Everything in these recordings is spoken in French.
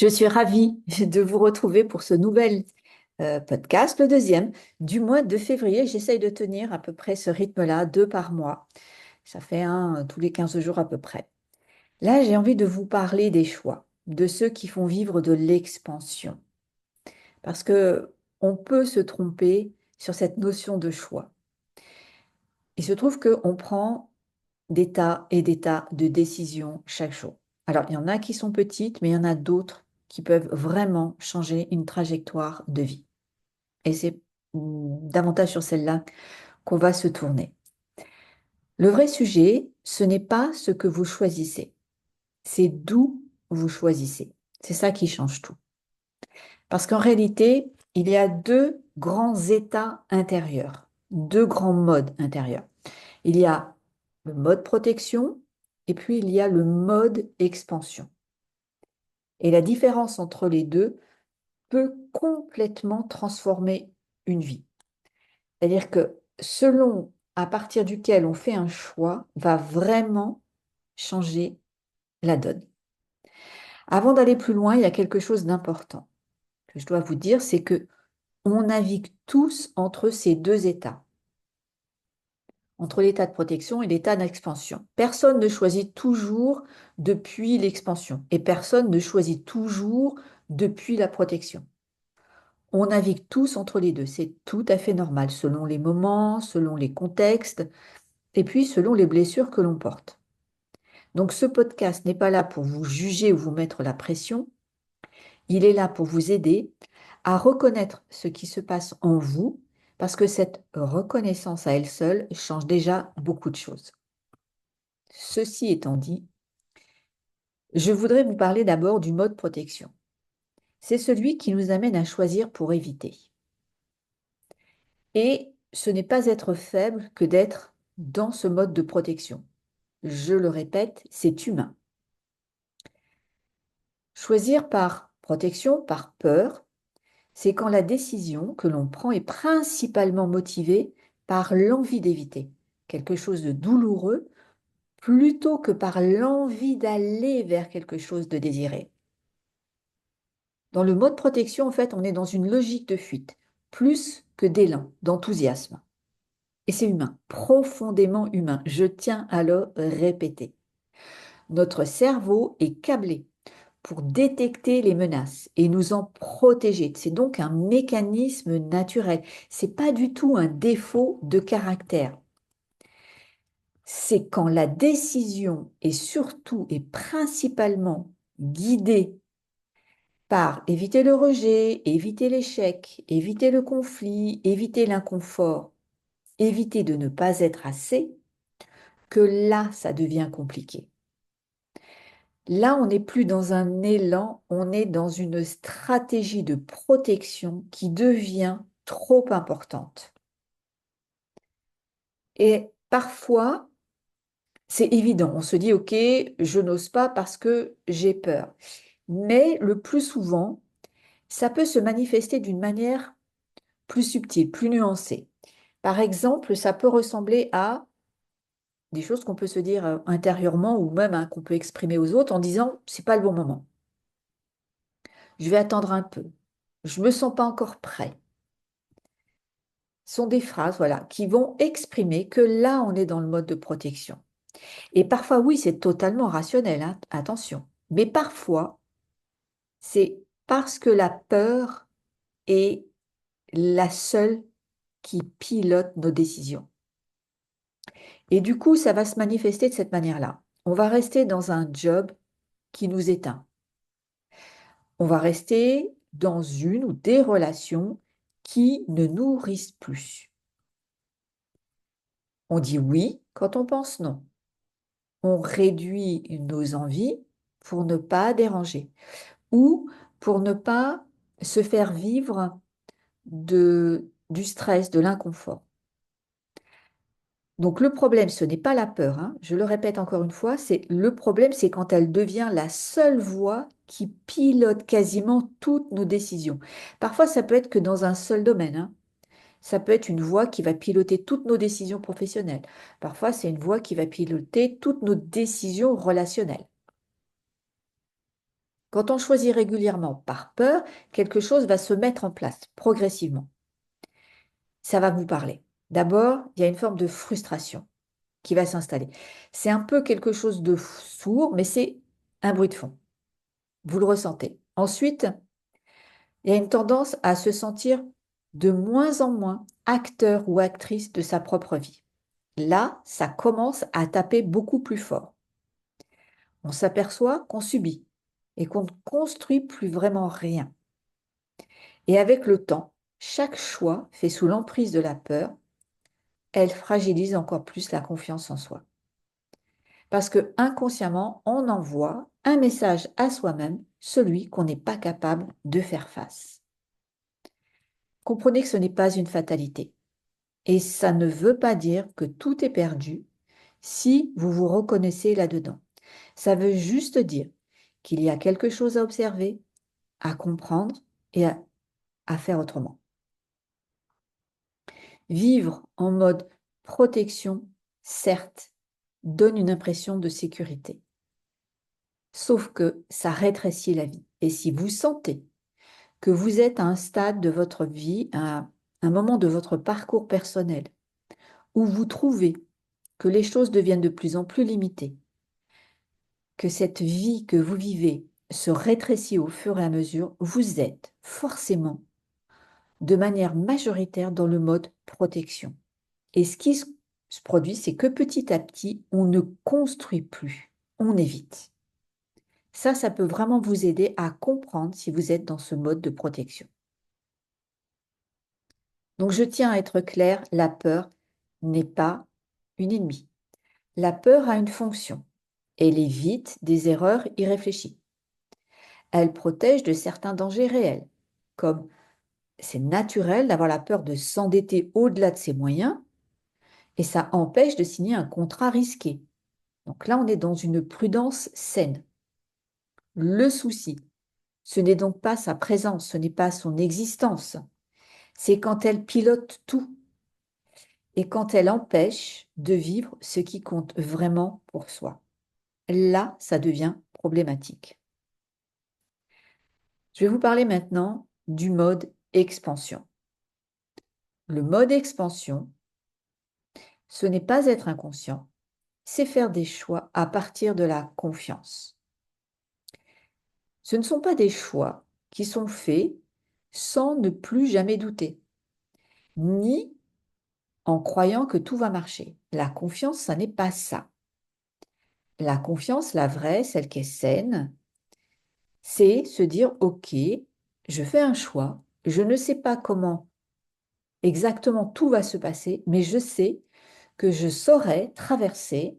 Je suis ravie de vous retrouver pour ce nouvel podcast, le deuxième du mois de février. J'essaye de tenir à peu près ce rythme-là, deux par mois. Ça fait un tous les 15 jours à peu près. Là, j'ai envie de vous parler des choix, de ceux qui font vivre de l'expansion. Parce que on peut se tromper sur cette notion de choix. Il se trouve qu'on prend des tas et des tas de décisions chaque jour. Alors, il y en a qui sont petites, mais il y en a d'autres qui peuvent vraiment changer une trajectoire de vie. Et c'est davantage sur celle-là qu'on va se tourner. Le vrai sujet, ce n'est pas ce que vous choisissez, c'est d'où vous choisissez. C'est ça qui change tout. Parce qu'en réalité, il y a deux grands états intérieurs, deux grands modes intérieurs. Il y a le mode protection et puis il y a le mode expansion. Et la différence entre les deux peut complètement transformer une vie. C'est-à-dire que selon à partir duquel on fait un choix, va vraiment changer la donne. Avant d'aller plus loin, il y a quelque chose d'important que je dois vous dire, c'est que on navigue tous entre ces deux états, entre l'état de protection et l'état d'expansion. Personne ne choisit toujours depuis l'expansion et personne ne choisit toujours depuis la protection. On navigue tous entre les deux, c'est tout à fait normal, selon les moments, selon les contextes, et puis selon les blessures que l'on porte. Donc ce podcast n'est pas là pour vous juger ou vous mettre la pression, il est là pour vous aider à reconnaître ce qui se passe en vous, parce que cette reconnaissance à elle seule change déjà beaucoup de choses. Ceci étant dit, je voudrais vous parler d'abord du mode protection. C'est celui qui nous amène à choisir pour éviter. Et ce n'est pas être faible que d'être dans ce mode de protection. Je le répète, c'est humain. Choisir par protection, par peur, c'est quand la décision que l'on prend est principalement motivée par l'envie d'éviter quelque chose de douloureux plutôt que par l'envie d'aller vers quelque chose de désiré. Dans le mode protection, en fait, on est dans une logique de fuite, plus que d'élan, d'enthousiasme. Et c'est humain, profondément humain. Je tiens à le répéter. Notre cerveau est câblé pour détecter les menaces et nous en protéger. C'est donc un mécanisme naturel. C'est pas du tout un défaut de caractère. C'est quand la décision est surtout et principalement guidée par éviter le rejet, éviter l'échec, éviter le conflit, éviter l'inconfort, éviter de ne pas être assez, que là, ça devient compliqué. Là, on n'est plus dans un élan, on est dans une stratégie de protection qui devient trop importante. Et parfois, c'est évident, on se dit, OK, je n'ose pas parce que j'ai peur. Mais le plus souvent, ça peut se manifester d'une manière plus subtile, plus nuancée. Par exemple, ça peut ressembler à des choses qu'on peut se dire intérieurement ou même qu'on peut exprimer aux autres en disant, c'est pas le bon moment. Je vais attendre un peu. Je me sens pas encore prêt. Ce sont des phrases, voilà, qui vont exprimer que là, on est dans le mode de protection. Et parfois, oui, c'est totalement rationnel, hein, attention. Mais parfois, c'est parce que la peur est la seule qui pilote nos décisions. Et du coup, ça va se manifester de cette manière-là. On va rester dans un job qui nous éteint. On va rester dans une ou des relations qui ne nourrissent plus. On dit oui quand on pense non. On réduit nos envies pour ne pas déranger ou pour ne pas se faire vivre du stress, de l'inconfort. Donc le problème, ce n'est pas la peur, hein. Je le répète encore une fois, c'est le problème, c'est quand elle devient la seule voie qui pilote quasiment toutes nos décisions. Parfois, ça peut être que dans un seul domaine, hein. Ça peut être une voie qui va piloter toutes nos décisions professionnelles. Parfois, c'est une voie qui va piloter toutes nos décisions relationnelles. Quand on choisit régulièrement par peur, quelque chose va se mettre en place progressivement. Ça va vous parler. D'abord, il y a une forme de frustration qui va s'installer. C'est un peu quelque chose de sourd, mais c'est un bruit de fond. Vous le ressentez. Ensuite, il y a une tendance à se sentir de moins en moins acteur ou actrice de sa propre vie. Là, ça commence à taper beaucoup plus fort. On s'aperçoit qu'on subit et qu'on ne construit plus vraiment rien. Et avec le temps, chaque choix fait sous l'emprise de la peur, elle fragilise encore plus la confiance en soi. Parce que inconsciemment, on envoie un message à soi-même, celui qu'on n'est pas capable de faire face. Comprenez que ce n'est pas une fatalité. Et ça ne veut pas dire que tout est perdu si vous vous reconnaissez là-dedans. Ça veut juste dire qu'il y a quelque chose à observer, à comprendre et à faire autrement. Vivre en mode protection, certes, donne une impression de sécurité. Sauf que ça rétrécit la vie. Et si vous sentez que vous êtes à un stade de votre vie, à un moment de votre parcours personnel, où vous trouvez que les choses deviennent de plus en plus limitées, que cette vie que vous vivez se rétrécit au fur et à mesure, vous êtes forcément de manière majoritaire dans le mode protection. Et ce qui se produit, c'est que petit à petit, on ne construit plus, on évite. Ça peut vraiment vous aider à comprendre si vous êtes dans ce mode de protection. Donc, je tiens à être claire, la peur n'est pas une ennemie. La peur a une fonction. Elle évite des erreurs irréfléchies. Elle protège de certains dangers réels, comme c'est naturel d'avoir la peur de s'endetter au-delà de ses moyens, et ça empêche de signer un contrat risqué. Donc là, on est dans une prudence saine. Le souci, ce n'est donc pas sa présence, ce n'est pas son existence, c'est quand elle pilote tout et quand elle empêche de vivre ce qui compte vraiment pour soi. Là, ça devient problématique. Je vais vous parler maintenant du mode expansion. Le mode expansion, ce n'est pas être inconscient, c'est faire des choix à partir de la confiance. Ce ne sont pas des choix qui sont faits sans ne plus jamais douter, ni en croyant que tout va marcher. La confiance, ça n'est pas ça. La confiance, la vraie, celle qui est saine, c'est se dire, OK, je fais un choix, je ne sais pas comment exactement tout va se passer, mais je sais que je saurai traverser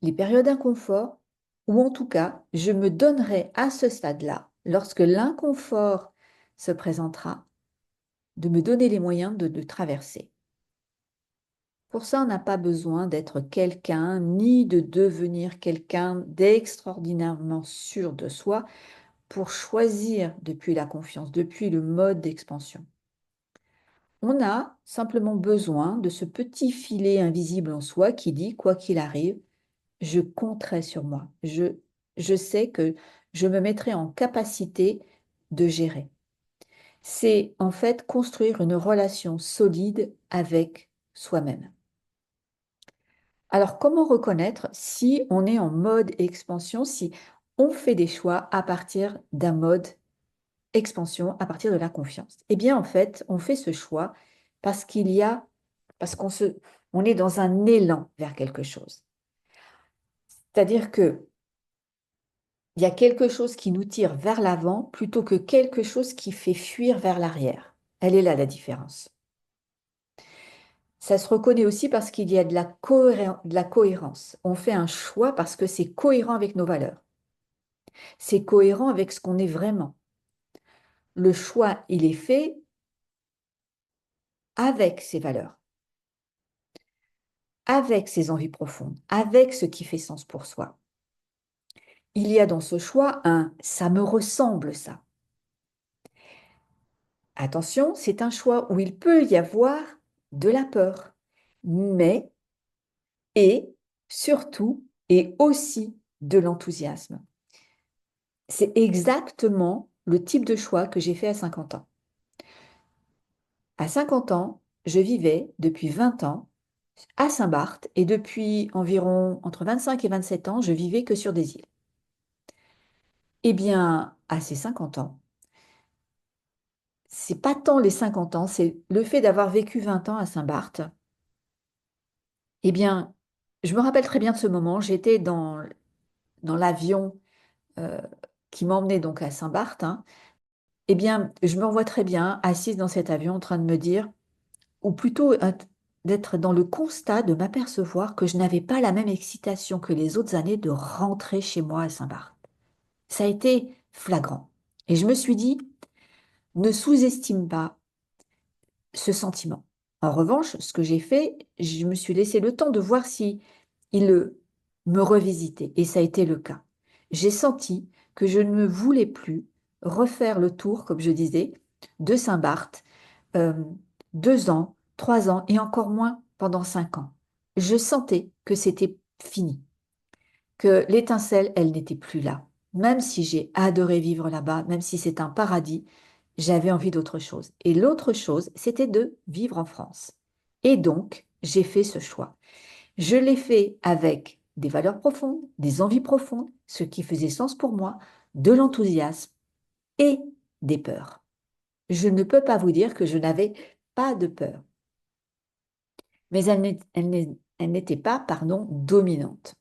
les périodes d'inconfort, ou en tout cas, je me donnerai à ce stade-là, lorsque l'inconfort se présentera, de me donner les moyens de traverser. Pour ça, on n'a pas besoin d'être quelqu'un, ni de devenir quelqu'un d'extraordinairement sûr de soi pour choisir depuis la confiance, depuis le mode d'expansion. On a simplement besoin de ce petit filet invisible en soi qui dit, quoi qu'il arrive, je compterai sur moi. Je sais que je me mettrai en capacité de gérer. C'est en fait construire une relation solide avec soi-même. Alors, comment reconnaître si on est en mode expansion, si on fait des choix à partir d'un mode expansion, à partir de la confiance? Eh bien, en fait, on fait ce choix parce on est dans un élan vers quelque chose. C'est-à-dire que il y a quelque chose qui nous tire vers l'avant plutôt que quelque chose qui fait fuir vers l'arrière. Elle est là la différence. Ça se reconnaît aussi parce qu'il y a de la cohérence. On fait un choix parce que c'est cohérent avec nos valeurs. C'est cohérent avec ce qu'on est vraiment. Le choix, il est fait avec ses valeurs, avec ses envies profondes, avec ce qui fait sens pour soi. Il y a dans ce choix un ça me ressemble ça. Attention, c'est un choix où il peut y avoir de la peur, mais et surtout et aussi de l'enthousiasme. C'est exactement le type de choix que j'ai fait à 50 ans. À 50 ans, je vivais depuis 20 ans à Saint-Barth et depuis environ entre 25 et 27 ans, je vivais que sur des îles. Eh bien, à ces 50 ans, c'est pas tant les 50 ans, c'est le fait d'avoir vécu 20 ans à Saint-Barth. Eh bien, je me rappelle très bien de ce moment. J'étais dans l'avion euh, qui m'emmenait donc à Saint-Barth, hein. Eh bien, je me revois très bien assise dans cet avion en train de me dire, ou plutôt d'être dans le constat de m'apercevoir que je n'avais pas la même excitation que les autres années de rentrer chez moi à Saint-Barth. Ça a été flagrant. Et je me suis dit, ne sous-estime pas ce sentiment. En revanche, ce que j'ai fait, je me suis laissé le temps de voir si il me revisitait. Et ça a été le cas. J'ai senti que je ne voulais plus refaire le tour, comme je disais, de Saint-Barth, euh, 2 ans, 3 ans et encore moins pendant 5 ans. Je sentais que c'était fini, que l'étincelle, elle n'était plus là. Même si j'ai adoré vivre là-bas, même si c'est un paradis, j'avais envie d'autre chose. Et l'autre chose, c'était de vivre en France. Et donc, j'ai fait ce choix. Je l'ai fait avec des valeurs profondes, des envies profondes, ce qui faisait sens pour moi, de l'enthousiasme et des peurs. Je ne peux pas vous dire que je n'avais pas de peur, mais elle n'était pas, pardon, dominante.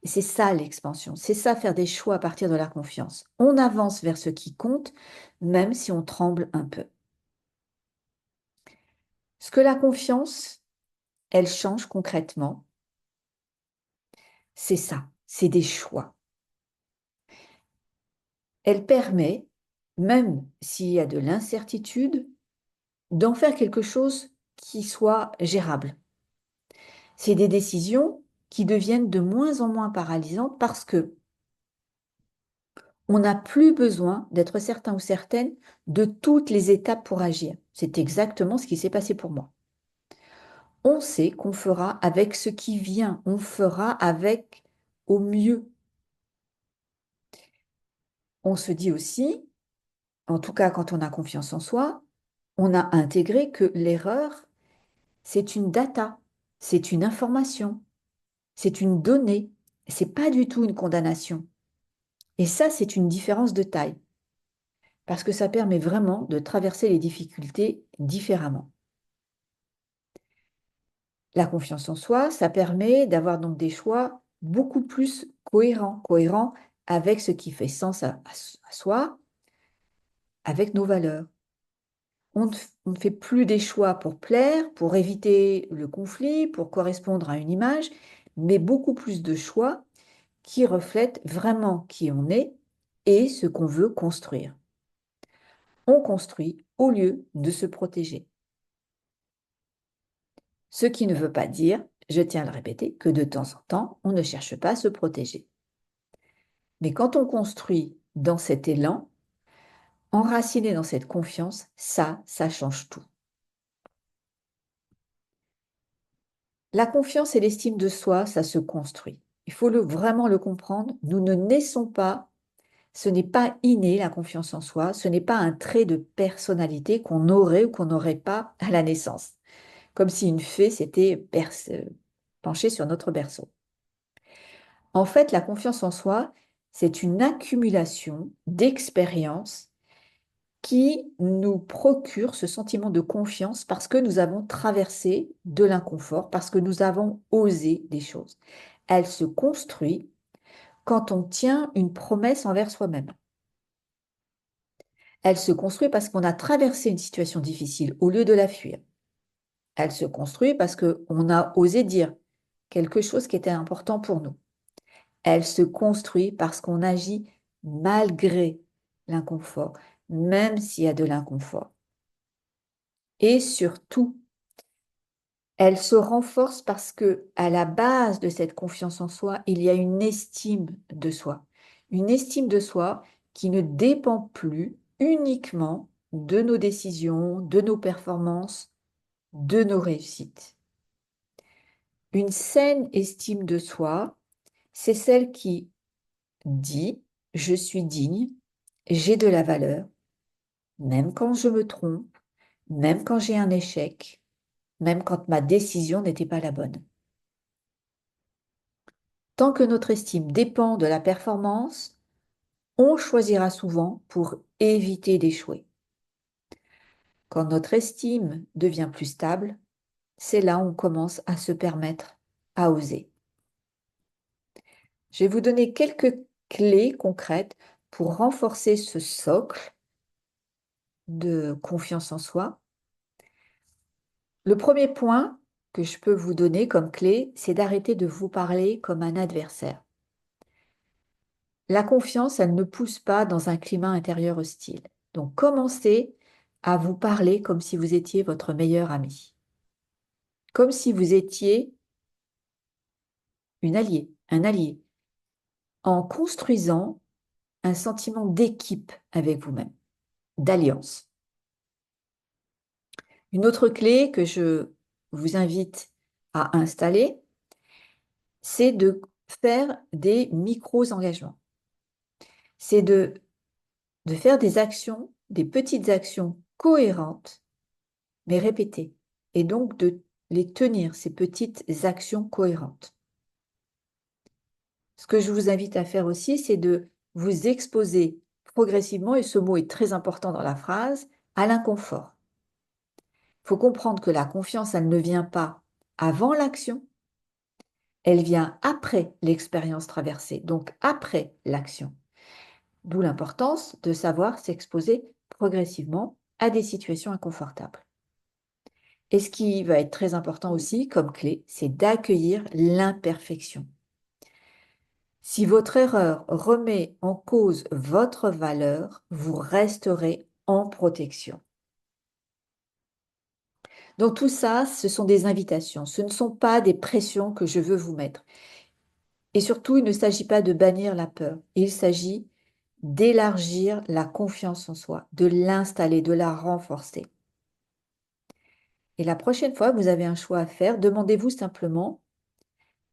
Et c'est ça l'expansion, c'est ça faire des choix à partir de la confiance. On avance vers ce qui compte, même si on tremble un peu. Ce que la confiance, elle change concrètement, c'est ça, c'est des choix. Elle permet, même s'il y a de l'incertitude, d'en faire quelque chose qui soit gérable. C'est des décisions qui deviennent de moins en moins paralysantes parce que on n'a plus besoin d'être certain ou certaine de toutes les étapes pour agir. C'est exactement ce qui s'est passé pour moi. On sait qu'on fera avec ce qui vient, on fera avec au mieux. On se dit aussi, en tout cas quand on a confiance en soi, on a intégré que l'erreur, c'est une data, c'est une information, c'est une donnée, c'est pas du tout une condamnation. Et ça, c'est une différence de taille, parce que ça permet vraiment de traverser les difficultés différemment. La confiance en soi, ça permet d'avoir donc des choix beaucoup plus cohérents avec ce qui fait sens à soi, avec nos valeurs. On ne fait plus des choix pour plaire, pour éviter le conflit, pour correspondre à une image, mais beaucoup plus de choix qui reflètent vraiment qui on est et ce qu'on veut construire. On construit au lieu de se protéger. Ce qui ne veut pas dire, je tiens à le répéter, que de temps en temps, on ne cherche pas à se protéger. Mais quand on construit dans cet élan, enraciné dans cette confiance, ça change tout. La confiance et l'estime de soi, ça se construit. Il faut vraiment le comprendre. Nous ne naissons pas, ce n'est pas inné la confiance en soi, ce n'est pas un trait de personnalité qu'on aurait ou qu'on n'aurait pas à la naissance, comme si une fée s'était penchée sur notre berceau. En fait, la confiance en soi, c'est une accumulation d'expériences qui nous procure ce sentiment de confiance parce que nous avons traversé de l'inconfort, parce que nous avons osé des choses. Elle se construit quand on tient une promesse envers soi-même. Elle se construit parce qu'on a traversé une situation difficile au lieu de la fuir. Elle se construit parce qu'on a osé dire quelque chose qui était important pour nous. Elle se construit parce qu'on agit malgré l'inconfort, même s'il y a de l'inconfort. Et surtout, elle se renforce parce que à la base de cette confiance en soi, il y a une estime de soi. Une estime de soi qui ne dépend plus uniquement de nos décisions, de nos performances, de nos réussites. Une saine estime de soi, c'est celle qui dit je suis digne, j'ai de la valeur, même quand je me trompe, même quand j'ai un échec, même quand ma décision n'était pas la bonne. Tant que notre estime dépend de la performance, on choisira souvent pour éviter d'échouer. Quand notre estime devient plus stable, c'est là où on commence à se permettre à oser. Je vais vous donner quelques clés concrètes pour renforcer ce socle de confiance en soi. Le premier point que je peux vous donner comme clé, c'est d'arrêter de vous parler comme un adversaire. La confiance, elle ne pousse pas dans un climat intérieur hostile. Donc commencez à vous parler comme si vous étiez votre meilleur ami, comme si vous étiez une alliée, un allié, en construisant un sentiment d'équipe avec vous-même, d'alliance. Une autre clé que je vous invite à installer, c'est de faire des micro-engagements. C'est de faire des actions, des petites actions cohérentes, mais répétées. Et donc de les tenir, ces petites actions cohérentes. Ce que je vous invite à faire aussi, c'est de vous exposer progressivement, et ce mot est très important dans la phrase, à l'inconfort. Il faut comprendre que la confiance, elle ne vient pas avant l'action, elle vient après l'expérience traversée, donc après l'action. D'où l'importance de savoir s'exposer progressivement à des situations inconfortables. Et ce qui va être très important aussi comme clé, c'est d'accueillir l'imperfection. Si votre erreur remet en cause votre valeur, vous resterez en protection. Donc tout ça, ce sont des invitations, ce ne sont pas des pressions que je veux vous mettre. Et surtout, il ne s'agit pas de bannir la peur, il s'agit d'élargir la confiance en soi, de l'installer, de la renforcer. Et la prochaine fois que vous avez un choix à faire, demandez-vous simplement,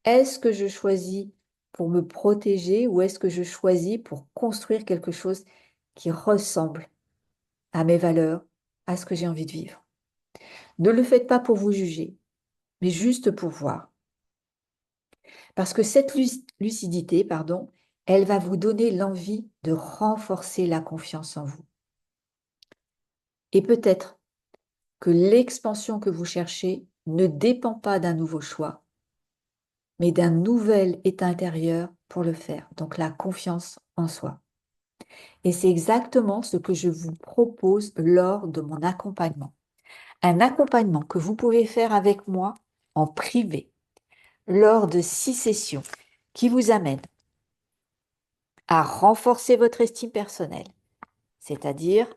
est-ce que je choisis pour me protéger ou est-ce que je choisis pour construire quelque chose qui ressemble à mes valeurs, à ce que j'ai envie de vivre? Ne le faites pas pour vous juger, mais juste pour voir. Parce que cette lucidité, pardon, elle va vous donner l'envie de renforcer la confiance en vous. Et peut-être que l'expansion que vous cherchez ne dépend pas d'un nouveau choix, mais d'un nouvel état intérieur pour le faire, donc la confiance en soi. Et c'est exactement ce que je vous propose lors de mon accompagnement. Un accompagnement que vous pouvez faire avec moi en privé, lors de 6 sessions qui vous amènent à renforcer votre estime personnelle, c'est-à-dire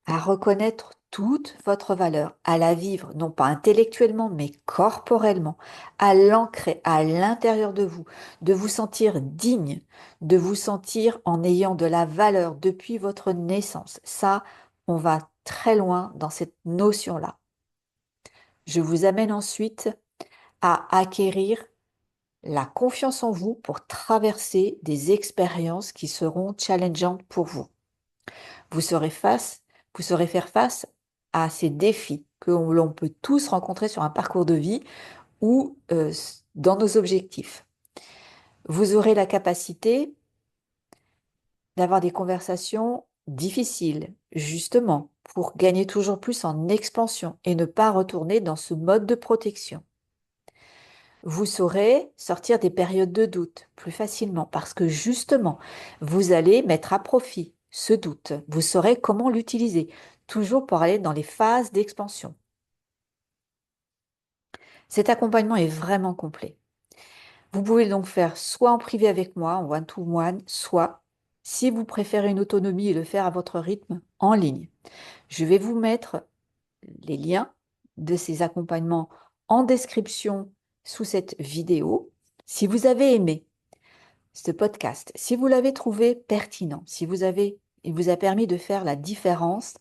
à reconnaître toute votre valeur, à la vivre, non pas intellectuellement, mais corporellement, à l'ancrer à l'intérieur de vous sentir digne, de vous sentir en ayant de la valeur depuis votre naissance. Ça, on va très loin dans cette notion-là. Je vous amène ensuite à acquérir la confiance en vous pour traverser des expériences qui seront challengeantes pour vous. Vous serez vous saurez faire face à ces défis que l'on peut tous rencontrer sur un parcours de vie ou dans nos objectifs. Vous aurez la capacité d'avoir des conversations difficiles, justement, pour gagner toujours plus en expansion et ne pas retourner dans ce mode de protection. Vous saurez sortir des périodes de doute plus facilement parce que justement, vous allez mettre à profit ce doute. Vous saurez comment l'utiliser, toujours pour aller dans les phases d'expansion. Cet accompagnement est vraiment complet. Vous pouvez donc faire soit en privé avec moi, en one-to-one, soit, si vous préférez une autonomie et le faire à votre rythme, en ligne. Je vais vous mettre les liens de ces accompagnements en description sous cette vidéo. Si vous avez aimé ce podcast, si vous l'avez trouvé pertinent, il vous a permis de faire la différence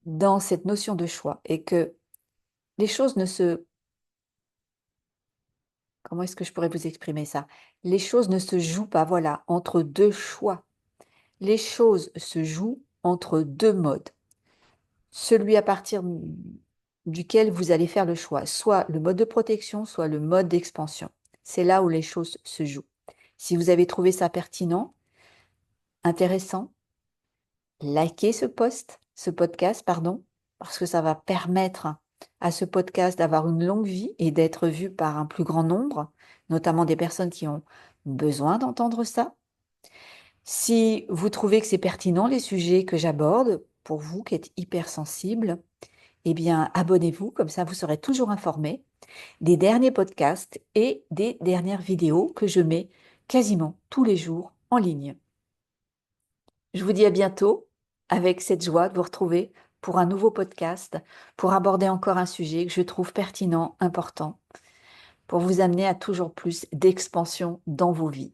dans cette notion de choix et que les choses ne se, comment est-ce que je pourrais vous exprimer ça? Les choses ne se jouent pas, voilà, entre deux choix. Les choses se jouent entre deux modes. Celui à partir duquel vous allez faire le choix, soit le mode de protection, soit le mode d'expansion. C'est là où les choses se jouent. Si vous avez trouvé ça pertinent, intéressant, likez ce podcast, pardon, parce que ça va permettre à ce podcast d'avoir une longue vie et d'être vu par un plus grand nombre, notamment des personnes qui ont besoin d'entendre ça. Si vous trouvez que c'est pertinent les sujets que j'aborde, pour vous qui êtes hypersensible, eh bien abonnez-vous, comme ça vous serez toujours informé des derniers podcasts et des dernières vidéos que je mets quasiment tous les jours en ligne. Je vous dis à bientôt avec cette joie de vous retrouver pour un nouveau podcast, pour aborder encore un sujet que je trouve pertinent, important, pour vous amener à toujours plus d'expansion dans vos vies.